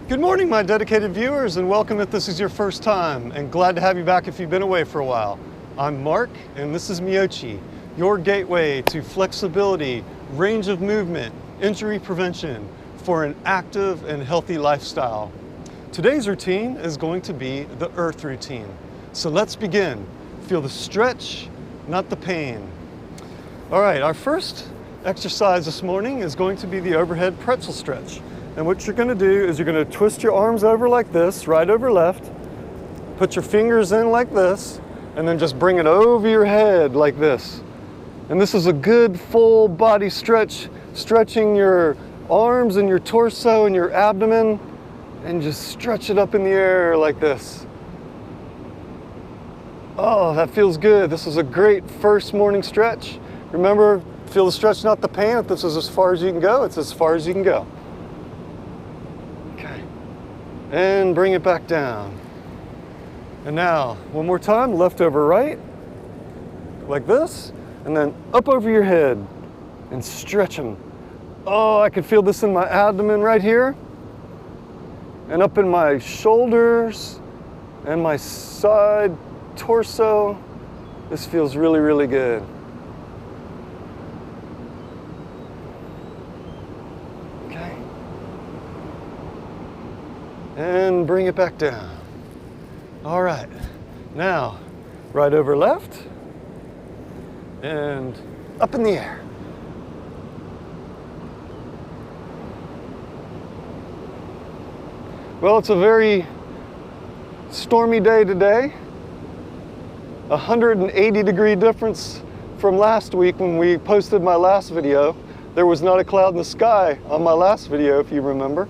Good morning, my dedicated viewers, and welcome if this is your first time, and glad to have you back if you've been away for a while. I'm Mark, and this is Meyochi, your gateway to flexibility, range of movement, injury prevention for an active and healthy lifestyle. Today's routine is going to be the earth routine. So let's begin. Feel the stretch, not the pain. All right, our first exercise this morning is going to be the overhead pretzel stretch. And what you're going to do is you're going to twist your arms over like this, right over left, put your fingers in like this, and then just bring it over your head like this. And this is a good full body stretch, stretching your arms and your torso and your abdomen, and just stretch it up in the air like this. Oh, that feels good. This is a great first morning stretch. Remember, feel the stretch, not the pain. If this is as far as you can go, it's as far as you can go. And bring it back down. And now, one more time, left over right, like this, and then up over your head and stretch them. Oh, I can feel this in my abdomen right here, and up in my shoulders and my side torso. This feels really, really good. And bring it back down. All right, now right over left and up in the air. Well, it's a very stormy day today. 180-degree difference from last week when we posted my last video. There was not a cloud in the sky on my last video, if you remember.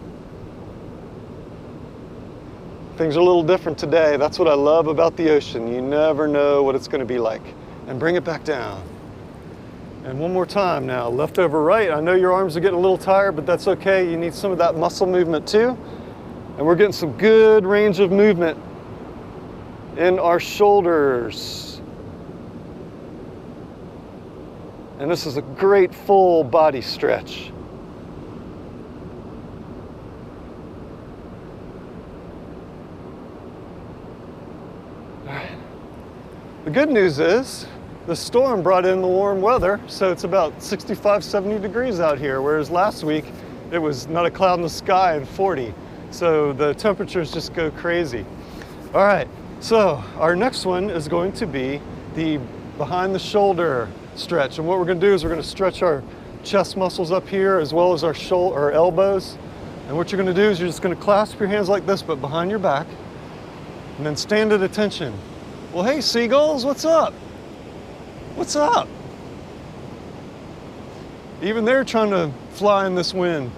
Things are a little different today. That's what I love about the ocean. You never know what it's going to be like. And bring it back down. And one more time now, left over right. I know your arms are getting a little tired, but that's okay. You need some of that muscle movement too. And we're getting some good range of movement in our shoulders. And this is a great full body stretch. The good news is the storm brought in the warm weather, so it's about 65, 70 degrees out here, whereas last week it was not a cloud in the sky and 40. So the temperatures just go crazy. All right, so our next one is going to be the behind the shoulder stretch. And what we're going to do is we're going to stretch our chest muscles up here as well as our elbows. And what you're going to do is you're just going to clasp your hands like this, but behind your back, and then stand at attention. Well, hey, seagulls, what's up? What's up? Even they're trying to fly in this wind.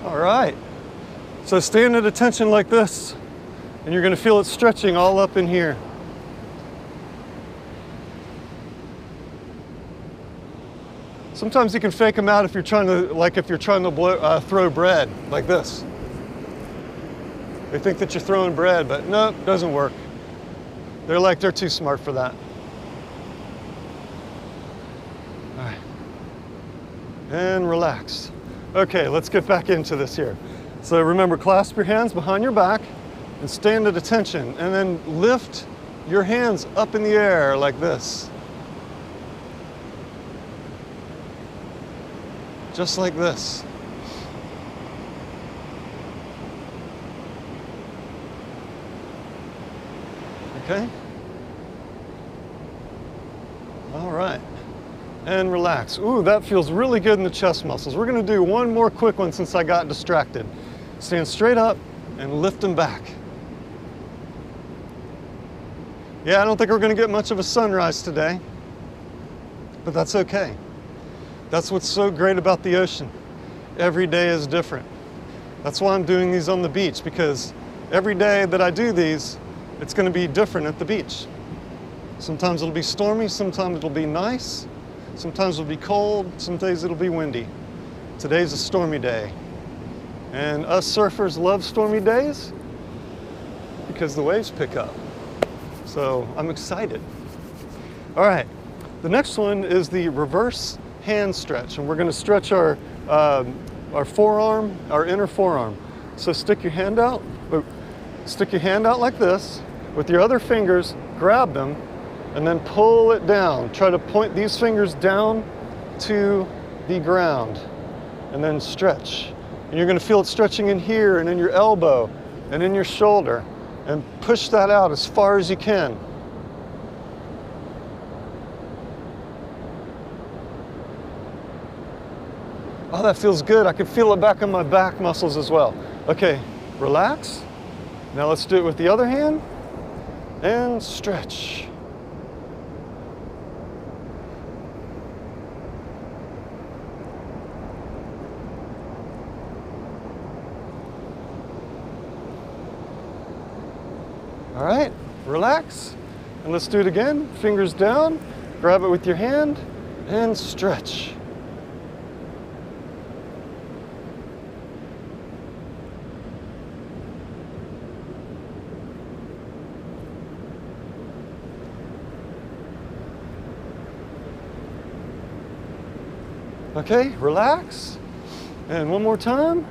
All right. So stand at attention like this, and you're going to feel it stretching all up in here. Sometimes you can fake them out if you're trying to, throw bread like this. They think that you're throwing bread, but nope, doesn't work. They're too smart for that. All right. And relax. Okay, let's get back into this here. So remember, clasp your hands behind your back and stand at attention, and then lift your hands up in the air like this. Just like this. Okay? All right. And relax. Ooh, that feels really good in the chest muscles. We're going to do one more quick one since I got distracted. Stand straight up and lift them back. Yeah, I don't think we're going to get much of a sunrise today, but that's okay. That's what's so great about the ocean. Every day is different. That's why I'm doing these on the beach, because every day that I do these, it's going to be different at the beach. Sometimes it'll be stormy, sometimes it'll be nice, sometimes it'll be cold, some days it'll be windy. Today's a stormy day. And us surfers love stormy days because the waves pick up. So I'm excited. All right, The next one is the reverse hand stretch, and we're going to stretch our forearm, our inner forearm. So stick your hand out like this, with your other fingers, grab them, and then pull it down. Try to point these fingers down to the ground, and then stretch. And you're going to feel it stretching in here, and in your elbow, and in your shoulder, and push that out as far as you can. Oh, that feels good. I can feel it back in my back muscles as well. Okay, relax. Now let's do it with the other hand, and stretch. All right, relax, and let's do it again. Fingers down, grab it with your hand, and stretch. Okay, relax, and one more time,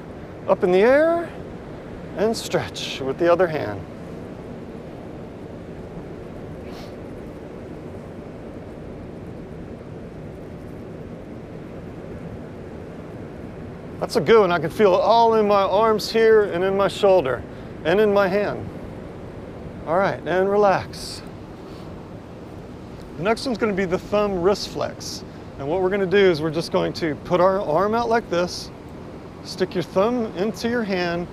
up in the air, and stretch with the other hand. That's a good one. I can feel it all in my arms here, and in my shoulder, and in my hand. All right, and relax. The next one's going to be the thumb wrist flex. And what we're going to do is we're just going to put our arm out like this, stick your thumb into your hand,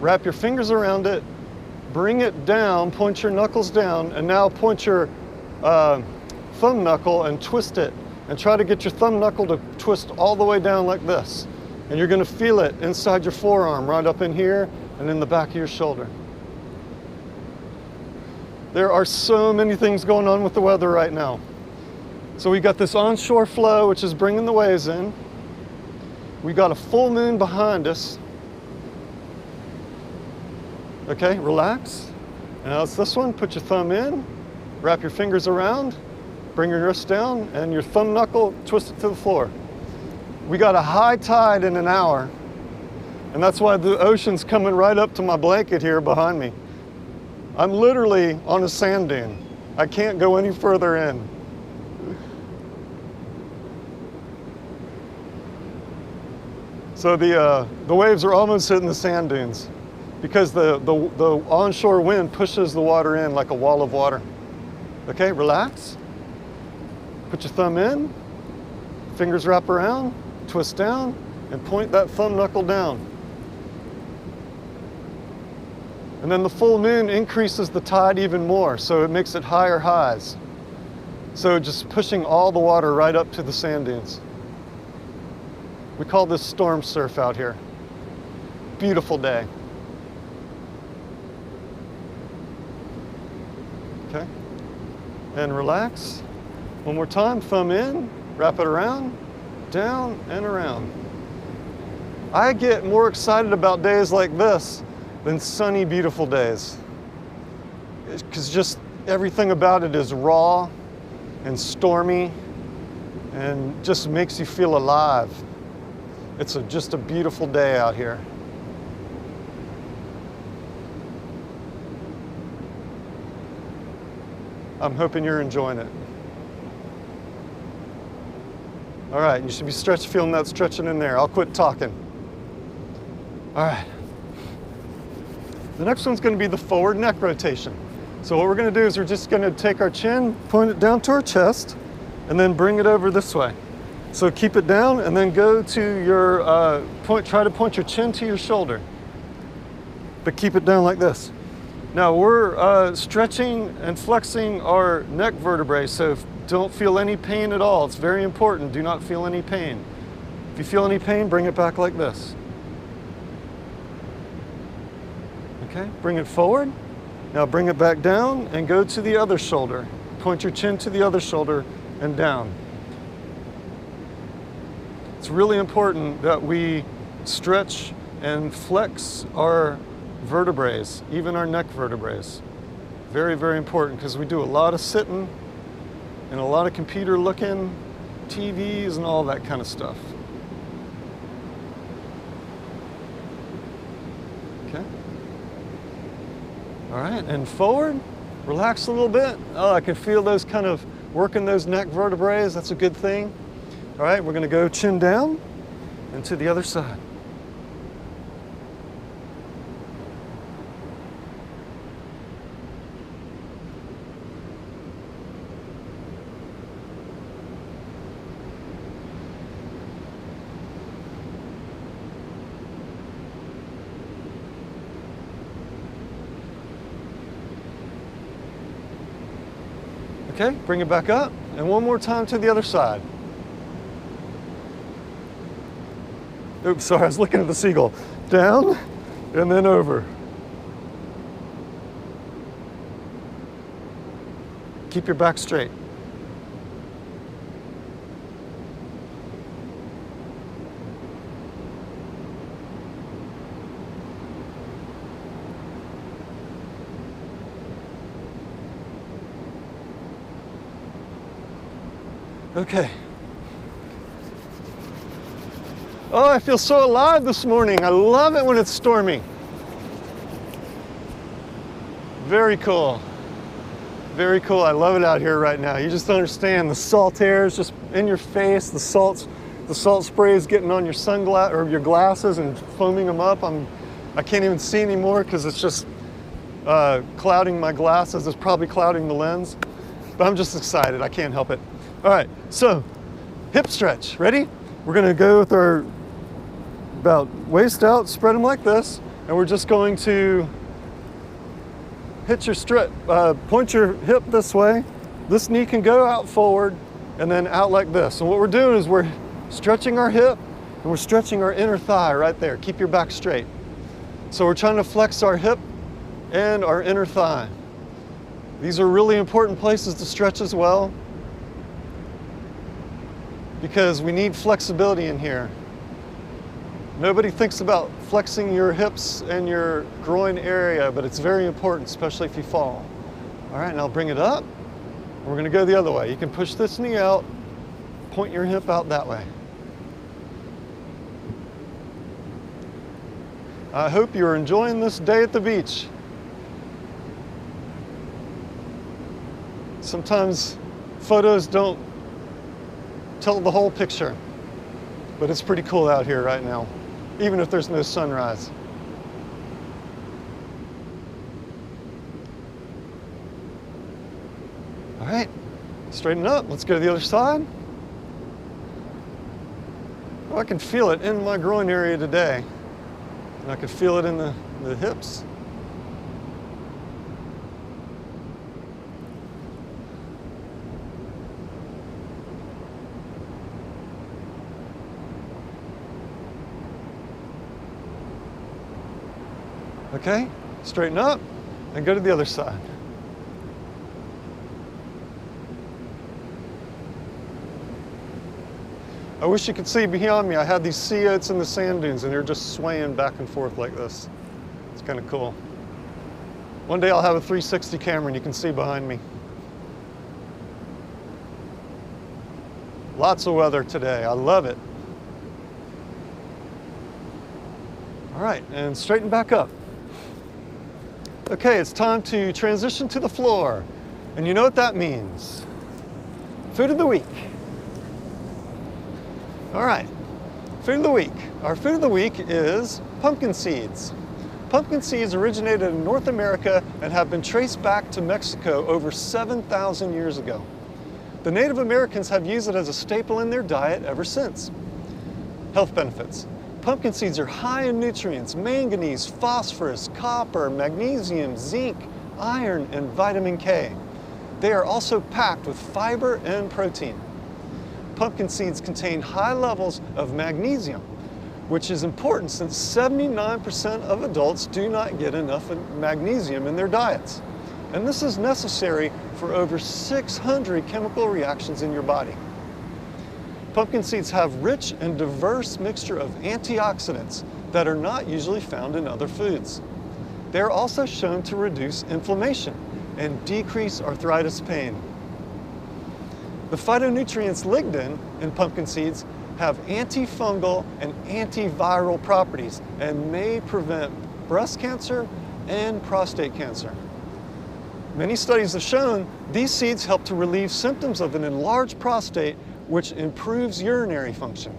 wrap your fingers around it, bring it down, point your knuckles down, and now point your thumb knuckle and twist it. And try to get your thumb knuckle to twist all the way down like this. And you're going to feel it inside your forearm, right up in here and in the back of your shoulder. There are so many things going on with the weather right now. So we got this onshore flow, which is bringing the waves in. We got a full moon behind us. Okay, relax. Now it's this one. Put your thumb in, wrap your fingers around, bring your wrist down, and your thumb knuckle, twist it to the floor. We got a high tide in an hour, and that's why the ocean's coming right up to my blanket here behind me. I'm literally on a sand dune. I can't go any further in. So the waves are almost hitting the sand dunes because the onshore wind pushes the water in like a wall of water. Okay, relax. Put your thumb in, fingers wrap around, twist down, and point that thumb knuckle down. And then the full moon increases the tide even more, so it makes it higher highs. So just pushing all the water right up to the sand dunes. We call this storm surf out here. Beautiful day. Okay, and relax. One more time, thumb in, wrap it around, down and around. I get more excited about days like this than sunny, beautiful days. Because just everything about it is raw and stormy and just makes you feel alive. It's just a beautiful day out here. I'm hoping you're enjoying it. All right, you should be feeling that stretching in there. I'll quit talking. All right. The next one's going to be the forward neck rotation. So what we're going to do is we're just going to take our chin, point it down to our chest, and then bring it over this way. So keep it down and then go to your try to point your chin to your shoulder. But keep it down like this. Now we're stretching and flexing our neck vertebrae, so don't feel any pain at all. It's very important. Do not feel any pain. If you feel any pain, bring it back like this. Okay, bring it forward. Now bring it back down and go to the other shoulder. Point your chin to the other shoulder and down. It's really important that we stretch and flex our vertebrae, even our neck vertebrae. Very, very important because we do a lot of sitting and a lot of computer looking, TVs and all that kind of stuff. Okay. All right, and forward, relax a little bit. Oh, I can feel those kind of working those neck vertebrae. That's a good thing. All right, we're gonna go chin down and to the other side. Okay, bring it back up, and one more time to the other side. Oops, sorry, I was looking at the seagull. Down, and then over. Keep your back straight. Okay. Oh, I feel so alive this morning. I love it when it's stormy. Very cool. Very cool. I love it out here right now. You just don't understand. The salt air is just in your face. The salt spray is getting on your sunglasses or your glasses and foaming them up. I can't even see anymore because it's just clouding my glasses. It's probably clouding the lens. But I'm just excited. I can't help it. All right, so hip stretch. Ready? We're gonna go with our about waist out, spread them like this, and we're just going to hit your stretch, point your hip this way. This knee can go out forward and then out like this. And what we're doing is we're stretching our hip and we're stretching our inner thigh right there. Keep your back straight. So we're trying to flex our hip and our inner thigh. These are really important places to stretch as well, because we need flexibility in here. Nobody thinks about flexing your hips and your groin area, but it's very important, especially if you fall. All right, now bring it up. We're gonna go the other way. You can push this knee out, point your hip out that way. I hope you're enjoying this day at the beach. Sometimes photos don't tell the whole picture, but it's pretty cool out here right now, even if there's no sunrise. All right, straighten up. Let's go to the other side. Oh, I can feel it in my groin area today, and I can feel it in the hips. Okay, straighten up and go to the other side. I wish you could see behind me. I had these sea oats in the sand dunes and they're just swaying back and forth like this. It's kind of cool. One day I'll have a 360 camera and you can see behind me. Lots of weather today. I love it. All right, and straighten back up. Okay, it's time to transition to the floor. And you know what that means. Food of the week. All right, food of the week. Our food of the week is pumpkin seeds. Pumpkin seeds originated in North America and have been traced back to Mexico over 7,000 years ago. The Native Americans have used it as a staple in their diet ever since. Health benefits. Pumpkin seeds are high in nutrients, manganese, phosphorus, copper, magnesium, zinc, iron, and vitamin K. They are also packed with fiber and protein. Pumpkin seeds contain high levels of magnesium, which is important since 79% of adults do not get enough magnesium in their diets. And this is necessary for over 600 chemical reactions in your body. Pumpkin seeds have rich and diverse mixture of antioxidants that are not usually found in other foods. They are also shown to reduce inflammation and decrease arthritis pain. The phytonutrients lignin in pumpkin seeds have antifungal and antiviral properties and may prevent breast cancer and prostate cancer. Many studies have shown these seeds help to relieve symptoms of an enlarged prostate, which improves urinary function.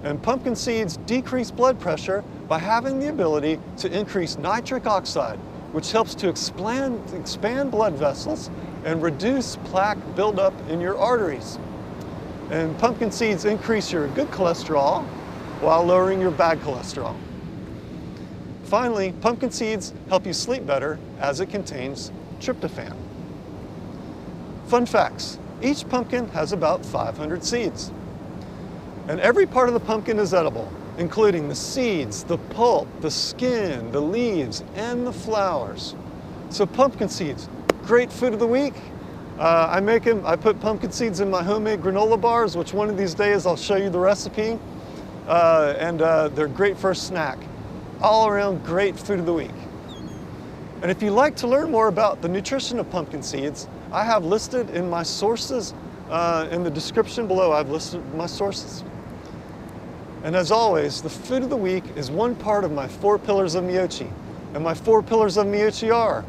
And pumpkin seeds decrease blood pressure by having the ability to increase nitric oxide, which helps to expand blood vessels and reduce plaque buildup in your arteries. And pumpkin seeds increase your good cholesterol while lowering your bad cholesterol. Finally, pumpkin seeds help you sleep better as it contains tryptophan. Fun facts: each pumpkin has about 500 seeds. And every part of the pumpkin is edible, including the seeds, the pulp, the skin, the leaves, and the flowers. So pumpkin seeds, great food of the week. I put pumpkin seeds in my homemade granola bars, which one of these days I'll show you the recipe. They're great for a snack. All around great food of the week. And if you'd like to learn more about the nutrition of pumpkin seeds, I have listed in my sources, in the description below, I've listed my sources. And as always, the food of the week is one part of my 4 pillars of Meyochi. And my 4 pillars of Meyochi are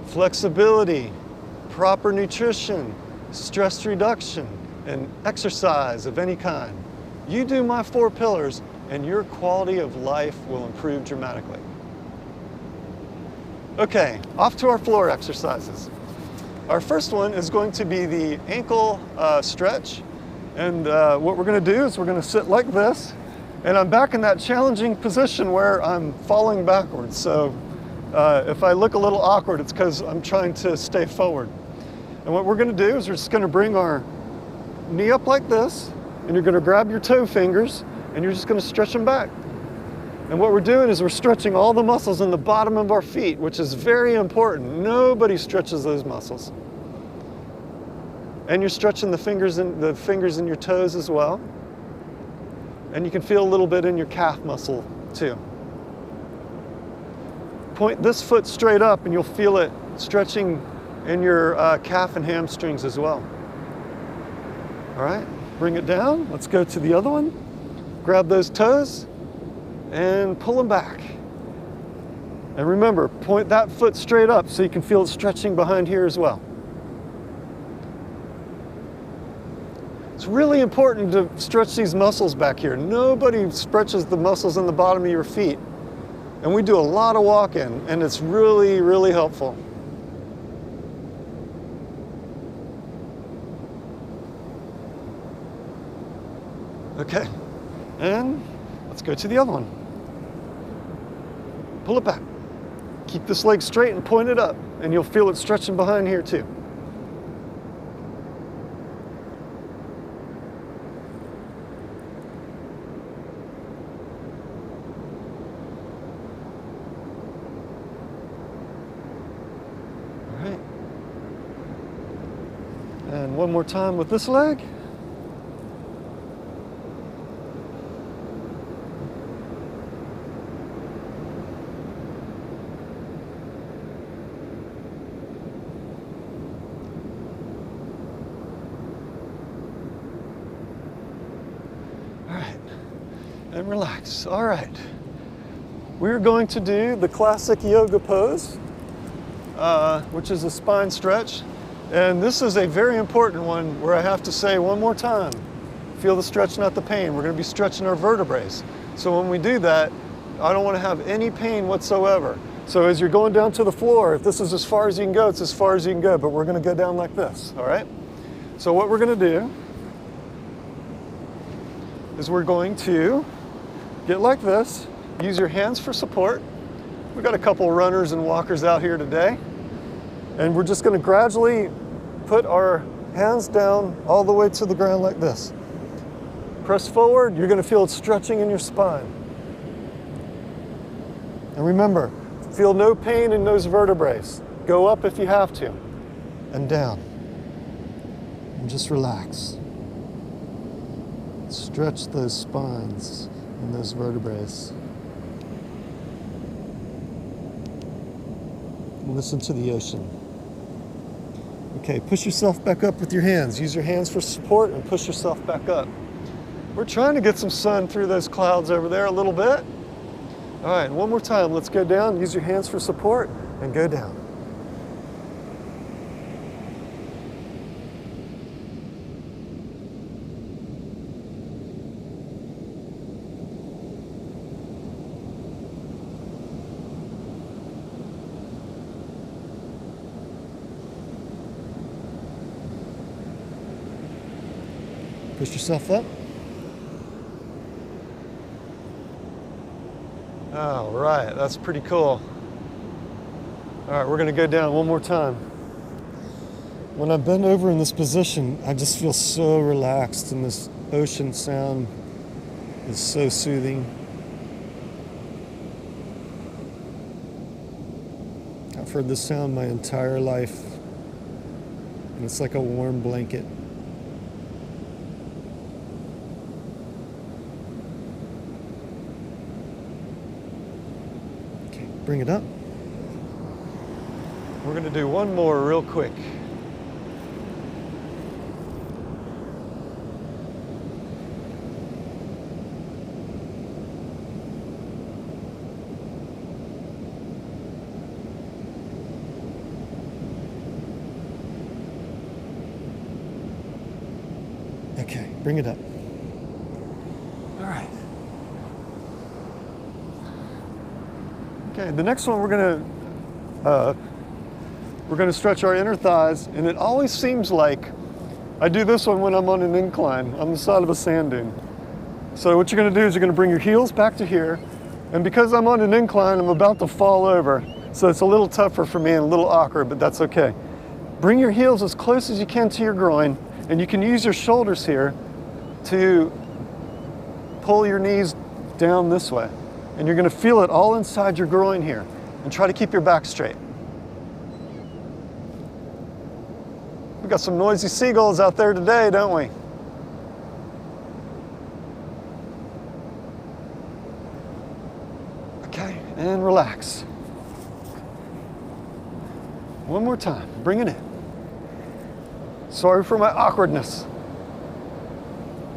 flexibility, proper nutrition, stress reduction, and exercise of any kind. You do my 4 pillars and your quality of life will improve dramatically. Okay, off to our floor exercises. Our first one is going to be the ankle stretch. And what we're going to do is we're going to sit like this. And I'm back in that challenging position where I'm falling backwards. So if I look a little awkward, it's because I'm trying to stay forward. And what we're going to do is we're just going to bring our knee up like this. And you're going to grab your toe fingers and you're just going to stretch them back. And what we're doing is we're stretching all the muscles in the bottom of our feet, which is very important. Nobody stretches those muscles. And you're stretching the fingers in your toes as well. And you can feel a little bit in your calf muscle too. Point this foot straight up and you'll feel it stretching in your calf and hamstrings as well. All right, bring it down. Let's go to the other one. Grab those toes and pull them back. And remember, point that foot straight up so you can feel it stretching behind here as well. It's really important to stretch these muscles back here. Nobody stretches the muscles in the bottom of your feet. And we do a lot of walking, and it's really, really helpful. Okay, and let's go to the other one. Pull it back. Keep this leg straight and point it up, and you'll feel it stretching behind here too. And one more time with this leg. All right, and relax. All right, we're going to do the classic yoga pose, which is a spine stretch. And this is a very important one where I have to say one more time, feel the stretch, not the pain. We're going to be stretching our vertebrae. So when we do that, I don't want to have any pain whatsoever. So as you're going down to the floor, if this is as far as you can go, it's as far as you can go, but we're going to go down like this, all right? So what we're going to do is we're going to get like this, use your hands for support. We've got a couple runners and walkers out here today. And we're just going to gradually put our hands down all the way to the ground like this. Press forward, you're going to feel it stretching in your spine. And remember, feel no pain in those vertebrae. Go up if you have to, and down. And just relax. Stretch those spines and those vertebrae. Listen to the ocean. Okay, push yourself back up with your hands. Use your hands for support and push yourself back up. We're trying to get some sun through those clouds over there a little bit. All right, one more time. Let's go down. Use your hands for support and go down. Push yourself up. All right, that's pretty cool. All right, we're gonna go down one more time. When I bend over in this position, I just feel so relaxed, and this ocean sound is so soothing. I've heard this sound my entire life, and it's like a warm blanket. Bring it up. We're going to do one more real quick. Okay, bring it up. All right. Okay, the next one we're gonna stretch our inner thighs, and it always seems like I do this one when I'm on an incline on the side of a sand dune. So what you're gonna do is you're gonna bring your heels back to here, and because I'm on an incline, I'm about to fall over. So it's a little tougher for me and a little awkward, but that's okay. Bring your heels as close as you can to your groin, and you can use your shoulders here to pull your knees down this way. And you're gonna feel it all inside your groin here. And try to keep your back straight. We got some noisy seagulls out there today, don't we? Okay, and relax. One more time, bring it in. Sorry for my awkwardness.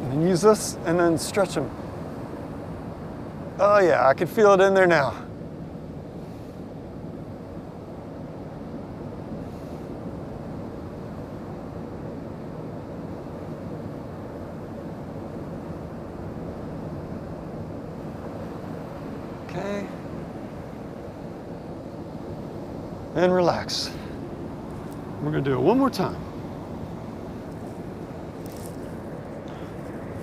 And then use this and then stretch them. Oh yeah, I can feel it in there now. Okay. And relax. We're gonna do it one more time.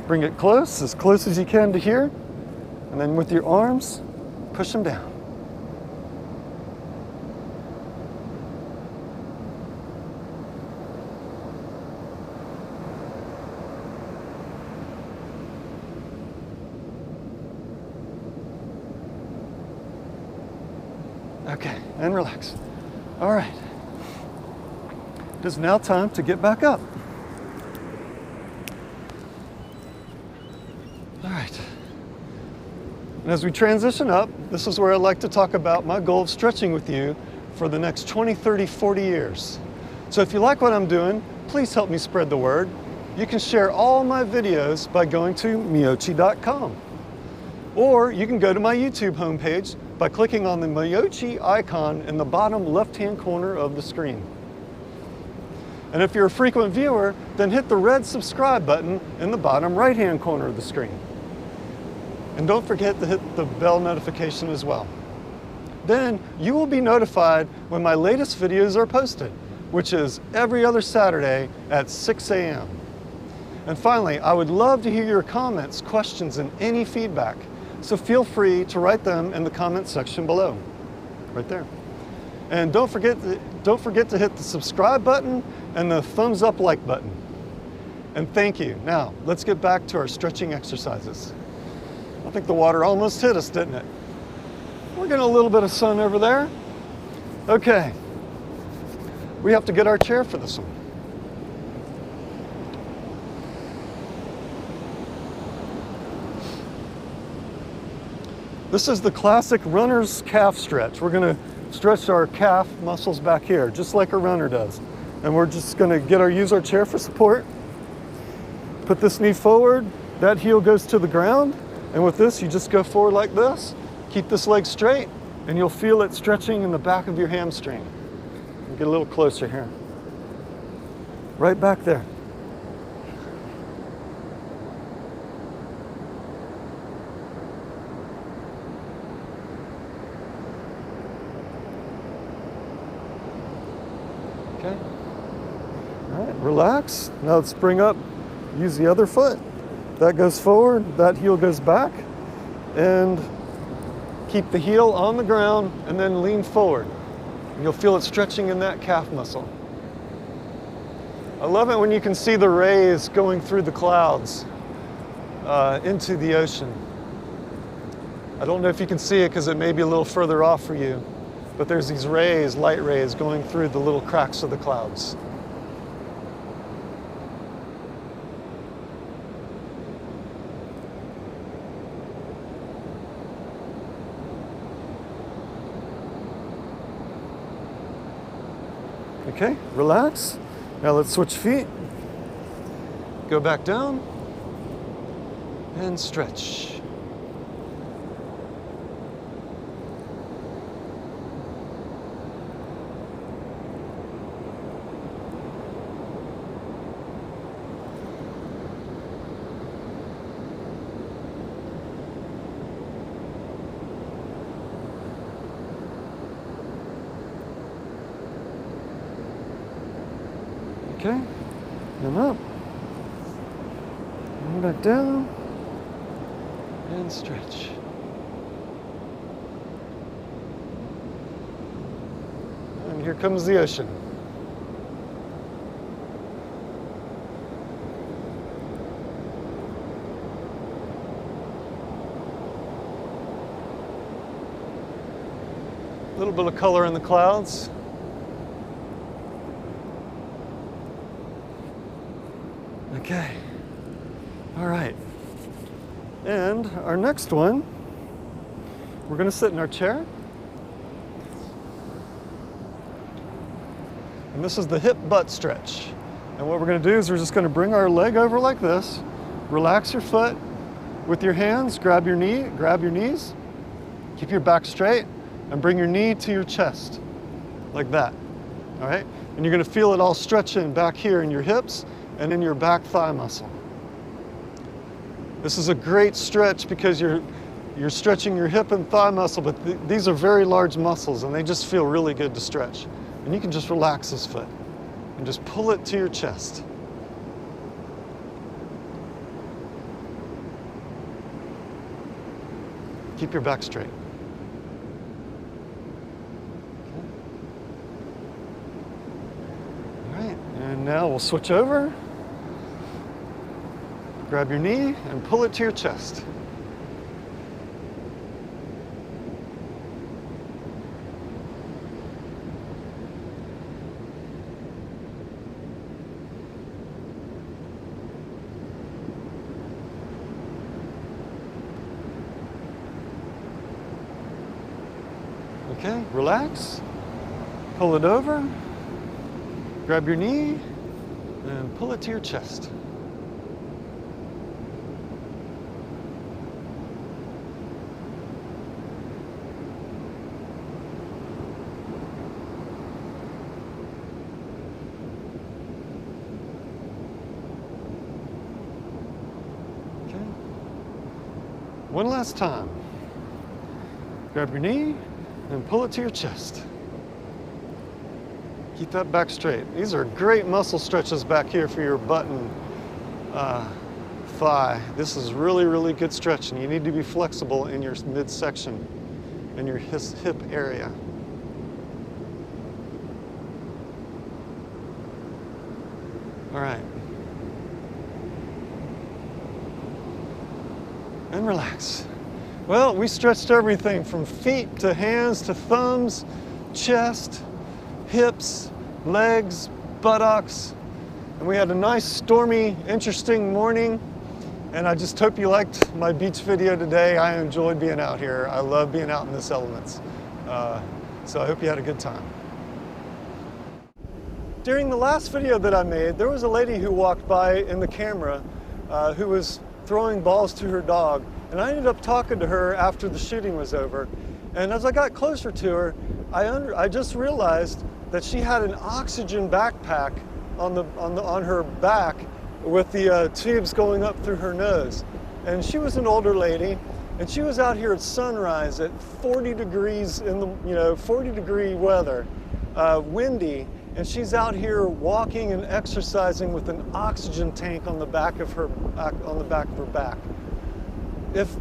Bring it close as you can to here. And then with your arms, push them down. Okay, and relax. All right. It is now time to get back up. All right. And as we transition up, this is where I'd like to talk about my goal of stretching with you for the next 20, 30, 40 years. So if you like what I'm doing, please help me spread the word. You can share all my videos by going to Meyochi.com. Or you can go to my YouTube homepage by clicking on the Meyochi icon in the bottom left-hand corner of the screen. And if you're a frequent viewer, then hit the red subscribe button in the bottom right-hand corner of the screen. And don't forget to hit the bell notification as well. Then you will be notified when my latest videos are posted, which is every other Saturday at 6 a.m. And finally, I would love to hear your comments, questions, and any feedback. So feel free to write them in the comment section below, right there. And don't forget to hit the subscribe button and the thumbs up like button. And thank you. Now, let's get back to our stretching exercises. I think the water almost hit us, didn't it? We're getting a little bit of sun over there. Okay. We have to get our chair for this one. This is the classic runner's calf stretch. We're gonna stretch our calf muscles back here, just like a runner does. And we're just gonna use our chair for support. Put this knee forward, that heel goes to the ground. And with this, you just go forward like this. Keep this leg straight, and you'll feel it stretching in the back of your hamstring. Get a little closer here. Right back there. Okay. All right, relax. Now let's bring up, use the other foot. That goes forward, that heel goes back, and keep the heel on the ground and then lean forward. And you'll feel it stretching in that calf muscle. I love it when you can see the rays going through the clouds into the ocean. I don't know if you can see it because it may be a little further off for you, but there's these rays, light rays, going through the little cracks of the clouds. Okay, relax. Now let's switch feet. Go back down and stretch. Okay, and up, and back down, and stretch. And here comes the ocean. A little bit of color in the clouds. Okay, all right. And our next one, we're gonna sit in our chair. And this is the hip butt stretch. And what we're gonna do is we're just gonna bring our leg over like this, relax your foot with your hands, grab your knees, keep your back straight, and bring your knee to your chest, like that, all right? And you're gonna feel it all stretching back here in your hips and in your back thigh muscle. This is a great stretch because you're stretching your hip and thigh muscle, but these are very large muscles and they just feel really good to stretch. And you can just relax this foot and just pull it to your chest. Keep your back straight. All right, and now we'll switch over. Grab your knee and pull it to your chest. Okay, relax. Pull it over. Grab your knee and pull it to your chest. One last time. Grab your knee and pull it to your chest. Keep that back straight. These are great muscle stretches back here for your butt and thigh. This is really, really good stretching. You need to be flexible in your midsection and your hip area. All right. And relax. Well, we stretched everything from feet to hands to thumbs, chest, hips, legs, buttocks. And we had a nice, stormy, interesting morning. And I just hope you liked my beach video today. I enjoyed being out here. I love being out in this elements. So I hope you had a good time. During the last video that I made, there was a lady who walked by in the camera who was throwing balls to her dog, and I ended up talking to her after the shooting was over. And as I got closer to her, I just realized that she had an oxygen backpack on her back with the tubes going up through her nose. And she was an older lady, and she was out here at sunrise at 40 degrees in the 40-degree weather, windy, and she's out here walking and exercising with an oxygen tank on the back of her back. If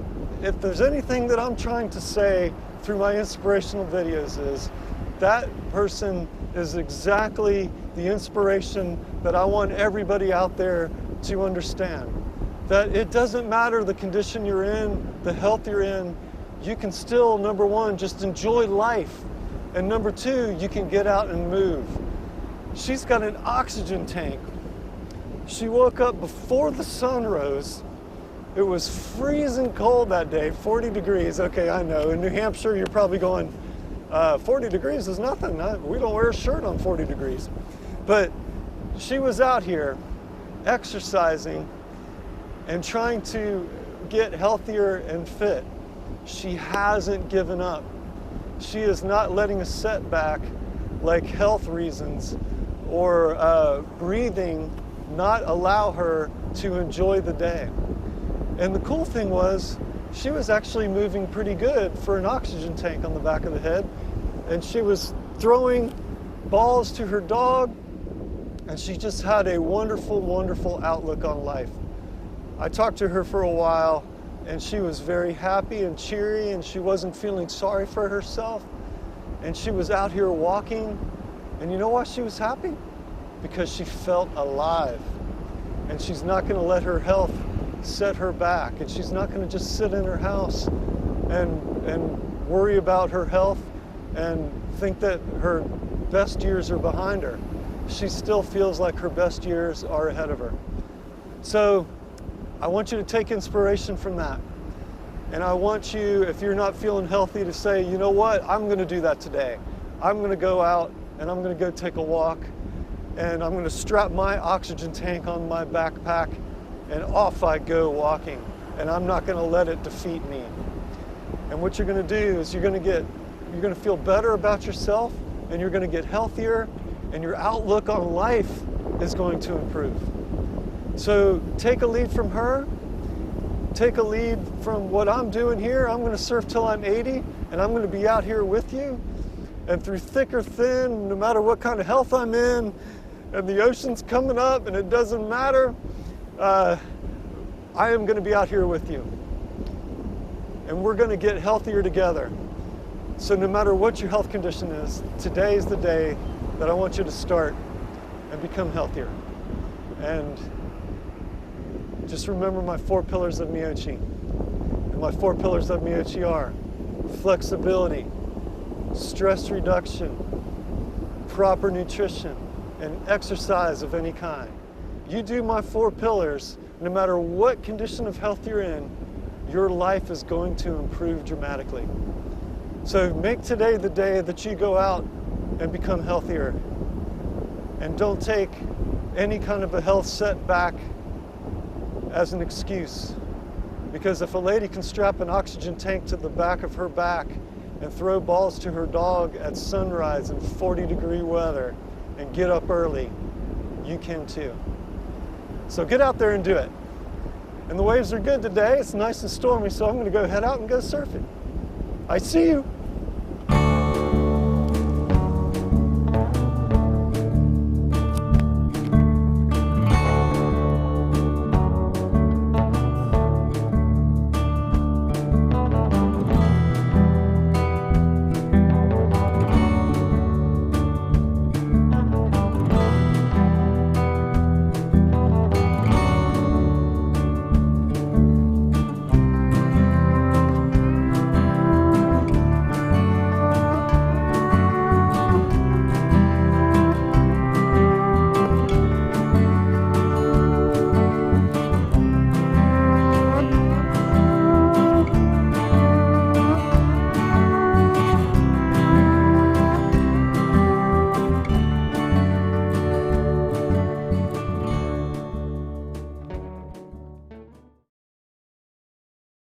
there's anything that I'm trying to say through my inspirational videos, is that person is exactly the inspiration that I want everybody out there to understand. That it doesn't matter the condition you're in, the health you're in, you can still, number one, just enjoy life. And number two, you can get out and move. She's got an oxygen tank. She woke up before the sun rose. It was freezing cold that day, 40 degrees. Okay, I know, in New Hampshire, you're probably going, 40 degrees is nothing. We don't wear a shirt on 40 degrees. But she was out here exercising and trying to get healthier and fit. She hasn't given up. She is not letting a setback like health reasons or breathing not allow her to enjoy the day. And the cool thing was, she was actually moving pretty good for an oxygen tank on the back of the head. And she was throwing balls to her dog, and she just had a wonderful, wonderful outlook on life. I talked to her for a while, and she was very happy and cheery, and she wasn't feeling sorry for herself. And she was out here walking, and you know why she was happy? Because she felt alive. And she's not going to let her health set her back, and she's not going to just sit in her house and worry about her health and think that her best years are behind her. She still feels like her best years are ahead of her. So I want you to take inspiration from that. And I want you, if you're not feeling healthy, to say, you know what, I'm going to do that today. I'm going to go out and I'm going to go take a walk, and I'm going to strap my oxygen tank on my backpack, and off I go walking. And I'm not going to let it defeat me. And what you're going to do is you're going to feel better about yourself, and you're going to get healthier, and your outlook on life is going to improve. So take a lead from her. Take a lead from what I'm doing here. I'm going to surf till I'm 80, and I'm going to be out here with you. And through thick or thin, no matter what kind of health I'm in, and the ocean's coming up, and it doesn't matter, I am going to be out here with you. And we're going to get healthier together. So no matter what your health condition is, today is the day that I want you to start and become healthier. And just remember my 4 pillars of Meyochi. And my 4 pillars of Meyochi are flexibility, stress reduction, proper nutrition, and exercise of any kind. You do my 4 pillars, no matter what condition of health you're in, your life is going to improve dramatically. So make today the day that you go out and become healthier. And don't take any kind of a health setback as an excuse. Because if a lady can strap an oxygen tank to the back of her back and throw balls to her dog at sunrise in 40-degree weather and get up early, you can too. So get out there and do it. And the waves are good today. It's nice and stormy, so I'm going to go head out and go surfing. I see you.